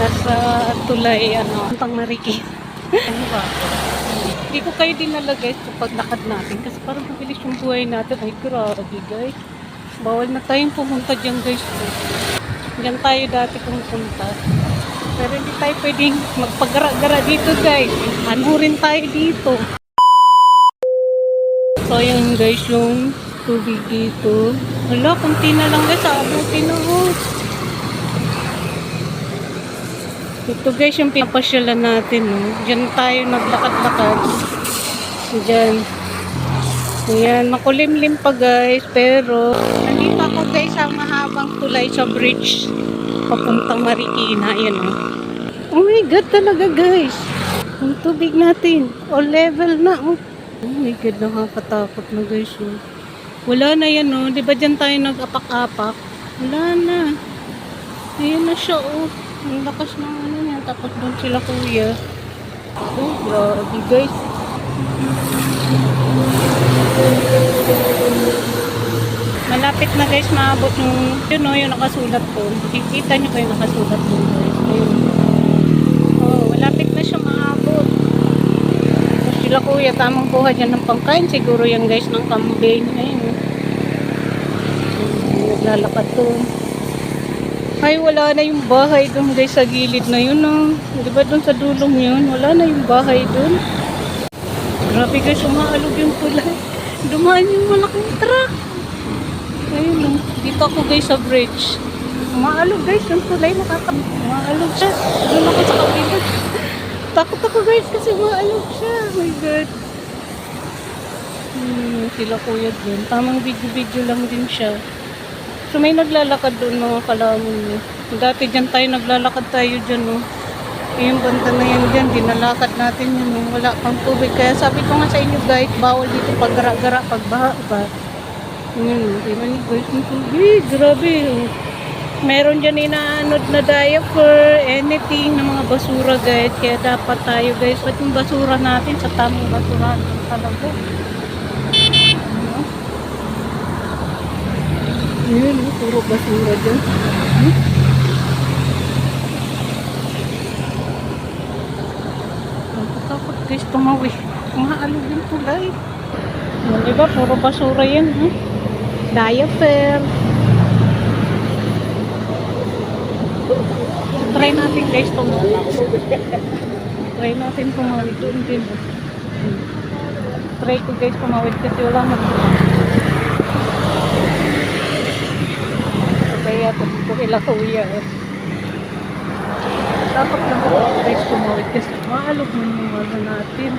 Nasa tulay, Puntang Marikina. Ano ba? Hindi ko kayo dinala guys kapag lakad natin kasi parang mabilis yung buhay natin. Ay, grabe guys. Bawal na tayong pumunta dyan guys. Diyan tayo dati pumunta. Pero hindi tayo pwedeng magpagara-gara dito guys. Hanurin tayo dito. So yun guys yung tubig dito. Wala, kunti na lang guys. Abutin na oh. Ito guys yung pinapasyalan natin. Oh. Diyan tayo naglakad-lakad. Diyan. Ayan, makulimlim pa guys. Pero nandito ako guys sa mahabang tulay sa bridge. Papuntang Marikina. Ayan oh. Oh my god talaga guys. Yung tubig natin. All level na oh. Oh my god, nakakatakot na guys oh. Wala na yan oh. Diba dyan tayo nag-apak-apak? Wala na. Ayan na siya oh. Ang lakas ng ano niya. Tapos doon sila kuya. Oh, grabe guys. Malapit na guys maabot yung yung nakasulat po. Kikita nyo kayo nakasulat po guys. Ayun. Oh, malapit na siya maabot. Tapos sila kuya, tamang buha dyan ng pangkain. Siguro yan guys ng kambing. Ayun. Naglalakad to. Ay, wala na yung bahay doon guys sa gilid na yun. Oh. Diba doon sa dulong yun? Wala na yung bahay doon. Grabe guys, umaalog yung tulay. Dumaan yung malaking truck. Ayun, dito ako guys sa bridge. Umaalog guys, yung tulay umaalog siya. Doon ako sa kabila. Takot ako guys kasi umaalog siya. Oh my god. Sila kuya doon. Tamang video-video lang din siya. So may naglalakad doon mga kalamon niyo. Dati dyan tayo naglalakad tayo dyan oh. Yung banda na yan dyan, dinalakad natin yun oh. Wala pang tubig. Kaya sabi ko nga sa inyo guys, bawal dito paggara-gara, pagbaha ba. Diba ni guys yung tubig. Grabe oh. Meron dyan inaanod na diaper, anything na mga basura guys. Kaya dapat tayo guys, at yung basura natin sa tamang basura talaga. Yun, puro basura dyan. Takot guys, tumawi. Umaalog yung tulay. Diba, puro basura yan. Diaper. Try natin guys tumawid. Try natin tumawid doon din. Try ko guys tumawid kasi wala magtumawid. Kaya ito kila kuya dapat lang ako guys tumawid kasi maalog mo yung wala natin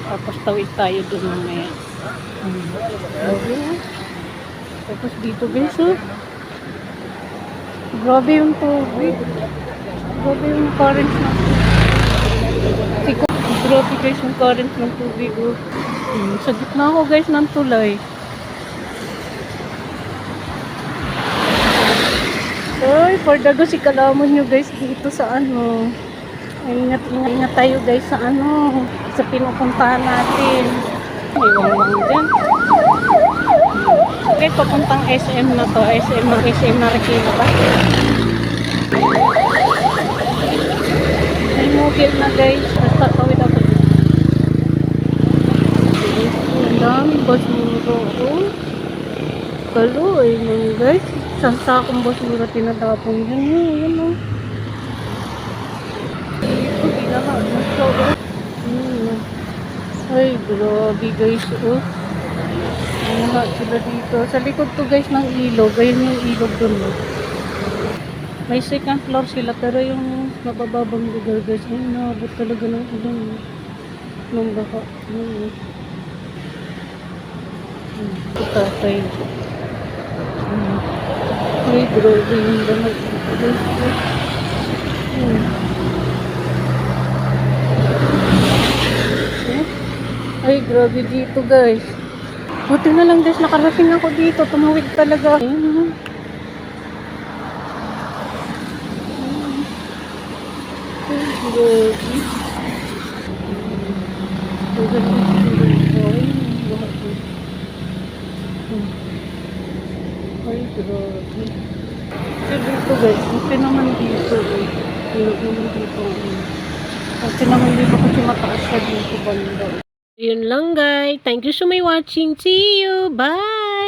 tapos tawid tayo doon mamaya tapos dito guys oh grabe yung tubig grabe yung current ng tubig grabe guys yung current ng tubig oh. Sa gitna ako guys ng tulay. Ay, pardago si kalamon nyo guys dito sa ano. Ingat tayo guys sa ano. Sa pinupuntahan natin. Iwan-iwan dyan. Okay, papuntang SM na to. SM Marikina ba? May mobile na guys. Basta tawid ako. Ang daming basura oh. Kaloy mga guys. Isang sakong basura tinatapon dyan yun oh. Dito ginagawa ay grabe guys oh. Lahat sila dito. Sa likod to guys ng ilog. Ayun yung ilog dun oh. May second floor sila pero yung mabababang lugar guys ay naabot talaga ng ilong ng baka tatay. Ay, grabe yung lahat. Ay, grabe dito guys. Buti na lang guys, nakarating ako dito. Tumawid talaga. Ayun. Ay, grabe. Grabe. Ay, grabe. So, dito guys, buti naman dito eh. Tulog naman dito. Kasi naman dito kasi mataas siya dito banda. Yun lang guys. Thank you so much watching. See you. Bye!